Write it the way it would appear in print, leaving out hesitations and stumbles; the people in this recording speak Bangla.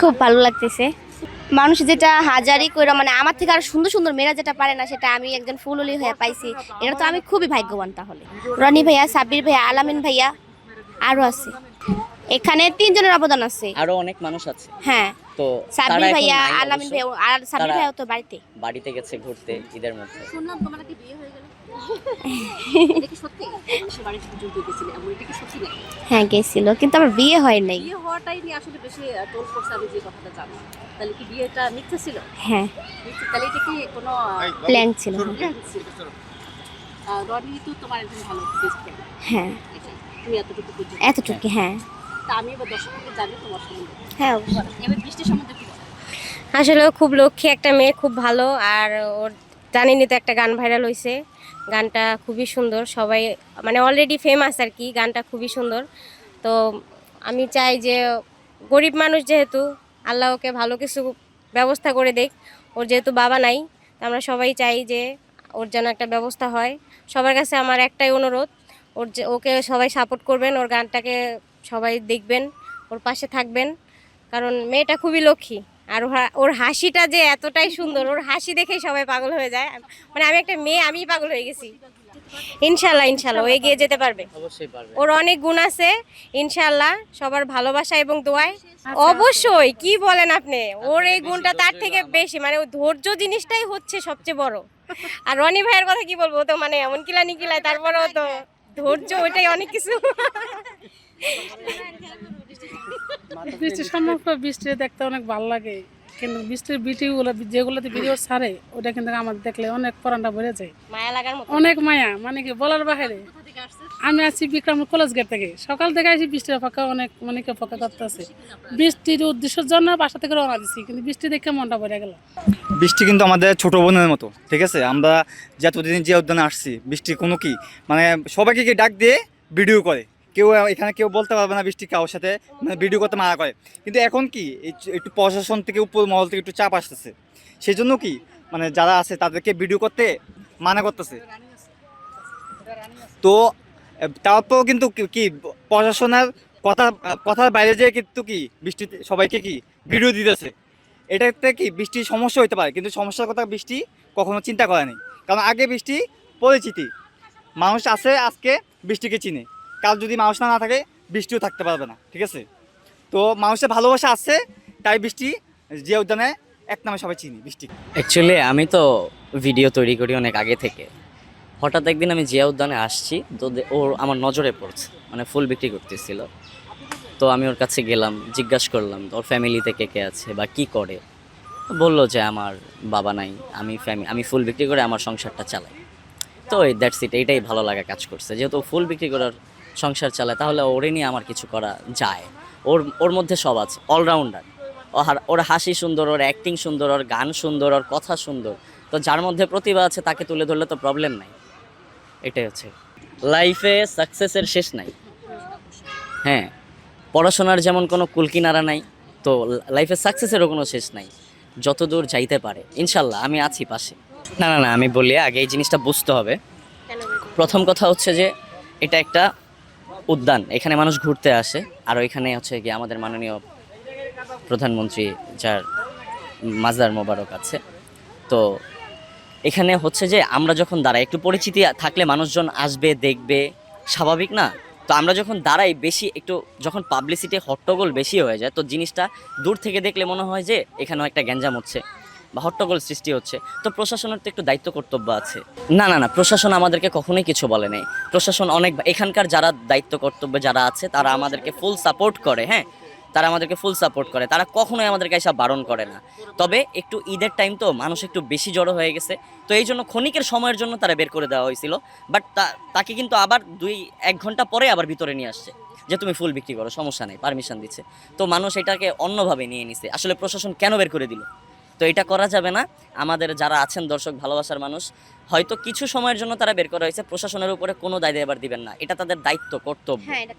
খুব ভালো লাগতেছে। মানুষ যেটা হাজারি কইরা মানে আমার থেকে আরো সুন্দর সুন্দর মেয়েরা যেটা পারে না সেটা আমি একজন ফুললি হয়ে পাইছি। এটা তো আমি খুবই ভাগ্যবান। তাহলে রনি ভাইয়া, সাব্বির ভাইয়া, আলামিন ভাইয়া আরো আছে। এখানে তিনজনের অবদান আছে। আরো অনেক মানুষ আছে। হ্যাঁ, তো তারা সাব্বির এখন ভাইয়া, নাই আলামিন অবশ্য। ভাইয়া আর সাব্বির তারা ভাইয়া তো বাড়িতে। বাড়িতে গেছে ঘুরতে ঈদের মধ্যে। শুনলাম তোমার নাকি বিয়ে হয়ে গেল। এটা কি সত্যি? সে বাড়ি পর্যন্ত গেছিলে, এমন এটা কি সত্যি নাকি? হ্যাঁ গেছিল, কিন্তু আমার বিয়ে হয় নাই। বিয়ে হওয়াটাই নিয়ে আসলে বেশি টোল করছে, আমি যে কথাটা জানি। তাহলে কি বিয়েটা মিথ্যা ছিল? হ্যাঁ, তাহলে এটা কি কোনো প্ল্যান ছিল। plan ছিল? রনি তো তোমার একজন ভালো বেস্ট ফ্রেন্ড, হ্যাঁ, এটাই তুমি এতটুকু বুঝছো। এতটুকু। হ্যাঁ তা আমি এবার দর্শককে জানি তোমার সম্বন্ধে। হ্যাঁ। এবার বৃষ্টি সম্বন্ধে কি বলো? আসলে খুব লক্ষ্মী একটা মেয়ে, খুব ভালো। আর ওর জানিনি তো একটা গান ভাইরাল হয়েছে, গানটা খুবই সুন্দর, সবাই মানে অলরেডি ফেমাস আর কি, গানটা খুবই সুন্দর। তো আমি চাই যে গরিব মানুষ যেহেতু, আল্লাহ ওকে ভালো কিছু ব্যবস্থা করে দেখ। ওর যেহেতু বাবা নাই, তো আমরা সবাই চাই যে ওর যেন একটা ব্যবস্থা হয়। সবার কাছে আমার একটাই অনুরোধ, ওকে সবাই সাপোর্ট করবেন, ওর গানটাকে সবাই দেখবেন, ওর পাশে থাকবেন, কারণ মেয়েটা খুবই লক্ষ্মী। আর ওর হাসিটা যে এতটাই সুন্দর, ওর হাসি দেখেই সবাই পাগল হয়ে যায়। মানে আমি একটা মেয়ে, আমিই পাগল হয়ে গেছি। ইনশাল্লাহ ইনশাল্লাহ ও এগিয়ে যেতে পারবে। অবশ্যই পারবে। ওর অনেক গুণ আছে, ইনশাল্লাহ সবার ভালোবাসা এবং দোয়ায়। অবশ্যই, কি বলেন আপনি, ওর এই গুণটা তার থেকে বেশি, মানে ও ধৈর্য জিনিসটাই হচ্ছে সবচেয়ে বড়। আর রনি ভাইয়ের কথা কি বলবো, ও তো মানে এমন কিলানি কিলায়, তারপরেও তো ধৈর্য, ওইটাই অনেক কিছু। বৃষ্টির সম্পর্ক, বৃষ্টি দেখতে অনেক ভালো লাগে, কিন্তু বৃষ্টির ভিডিওগুলো যেগুলোতে ভিডিও ছাড়ে ওটা কিন্তু আমার দেখলে অনেক পরানটা ভরে যায়, মায়া লাগার মতো। অনেক মায়া, মানে কি বলার বাইরে। আমি আছি বিক্রম কলেজ গেট থেকে, সকাল থেকে আসি বৃষ্টির অপেক্ষা, অনেক অপেক্ষা করতে আছে। বৃষ্টির উদ্দেশ্যের জন্য বাসা থেকে রওনা দিচ্ছি, কিন্তু বৃষ্টি দেখে মনটা ভরে গেল। বৃষ্টি কিন্তু আমাদের ছোট বোনের মতো, ঠিক আছে। আমরা যতদিন যে উদ্যানে আসছি, বৃষ্টি কোনো কি মানে সবাইকে কি ডাক দিয়ে ভিডিও করে, কেউ এখানে কেউ বলতে পারবে না বৃষ্টি কারোর সাথে মানে ভিডিও করতে মানা করে। কিন্তু এখন কি একটু প্রশাসন থেকে, উপর মহল থেকে একটু চাপ আসতেছে, সেই জন্য কি মানে যারা আছে তাদেরকে ভিডিও করতে মানা করতেছে। তো তারপর কিন্তু কি প্রশাসনের কথার বাইরে যেয়ে কিন্তু কি বৃষ্টি সবাইকে কি ভিডিও দিতেছে। এটাতে কি বৃষ্টির সমস্যা হতে পারে, কিন্তু সমস্যার কথা বৃষ্টি কখনো চিন্তা করেনি। কারণ আগে বৃষ্টি পরিচিতি, মানুষ আছে আজকে বৃষ্টিকে চিনে, কাল যদি মানুষ না থাকে বৃষ্টিও থাকতে পারবে না, ঠিক আছে। তো মানুষের ভালোবাসা আছে, তাই বৃষ্টি যে উদ্যানে এক নামে সবাই চিনি বৃষ্টি। অ্যাকচুয়ালি আমি তো ভিডিও তৈরি করি অনেক আগে থেকে। হঠাৎ একদিন আমি জিয়া উদ্যানে আসছি, তো ওর আমার নজরে পড়ছে, মানে ফুল বিক্রি করতেছিল। তো আমি ওর কাছে গেলাম, জিজ্ঞাসা করলাম ওর ফ্যামিলিতে কে কে আছে বা কি করে। বললো যে আমার বাবা নাই, আমি ফুল বিক্রি করে আমার সংসারটা চালাই। তো দ্যাটস ইট, এইটাই ভালো লাগা কাজ করছে, যেহেতু ফুল বিক্রি করার সংসার চালায়, তাহলে ওরে নিয়ে আমার কিছু করা যায়। ওর মধ্যে সব আছে, অলরাউন্ডার। ওর হাসি সুন্দর, ওর অ্যাক্টিং সুন্দর, ওর গান সুন্দর, ওর কথা সুন্দর। তো যার মধ্যে প্রতিভা আছে তাকে তুলে ধরলে তো প্রবলেম নাই। এটাই হচ্ছে লাইফে সাকসেসের শেষ নাই। হ্যাঁ, পড়াশোনার যেমন কোনো কুলকিনারা নাই, তো লাইফে সাকসেসেরও কোনো শেষ নাই। যত দূর যাইতে পারে ইনশাল্লাহ আমি আছি পাশে। না না না, আমি বলি আগে এই জিনিসটা বুঝতে হবে। প্রথম কথা হচ্ছে যে এটা একটা উদ্যান, এখানে মানুষ ঘুরতে আসে। আর ওইখানে হচ্ছে গিয়ে আমাদের মাননীয় প্রধানমন্ত্রী, যার মাজার মোবারক আছে। তো এখানে হচ্ছে যে আমরা যখন দাঁড়াই, একটু পরিচিতি থাকলে মানুষজন আসবে, দেখবে, স্বাভাবিক না? তো আমরা যখন দাঁড়াই বেশি, একটু যখন পাবলিসিটি হট্টগোল বেশি হয়ে যায়, তো জিনিসটা দূর থেকে দেখলে মনে হয় যে এখানেও একটা গ্যাঞ্জাম হচ্ছে বা হট্টগোল সৃষ্টি হচ্ছে। তো প্রশাসনের তো একটু দায়িত্ব কর্তব্য আছে। না না না, প্রশাসন আমাদেরকে কখনোই কিছু বলে নাই। প্রশাসন অনেক, এখানকার যারা দায়িত্ব কর্তব্যে যারা আছে তারা আমাদেরকে ফুল সাপোর্ট করে। হ্যাঁ, তারা আমাদেরকে ফুল সাপোর্ট করে, তারা কখনোই আমাদেরকে এসব বারণ করে না। তবে একটু ঈদের টাইম তো মানুষ একটু বেশি জড়ো হয়ে গেছে, তো এই জন্য ক্ষণিকের সময়ের জন্য তারা বের করে দেওয়া হয়েছিল। বাট তাকে কিন্তু আবার 2-1 ঘন্টা পরে আবার ভিতরে নিয়ে আসছে, যে তুমি ফুল বিক্রি করো, সমস্যা নেই, পারমিশন দিচ্ছে। তো মানুষ এটাকে অন্যভাবে নিয়ে নিছে, আসলে প্রশাসন কেন বের করে দিল? তো এটা করা যাবে না। আমাদের যারা আছেন দর্শক, ভালোবাসার মানুষ, হয়তো কিছু সময়ের জন্য তারা বের করা হয়েছে, প্রশাসনের উপরে কোনো দায় এবার দিবেন না, এটা তাদের দায়িত্ব কর্তব্য। হ্যাঁ, এটা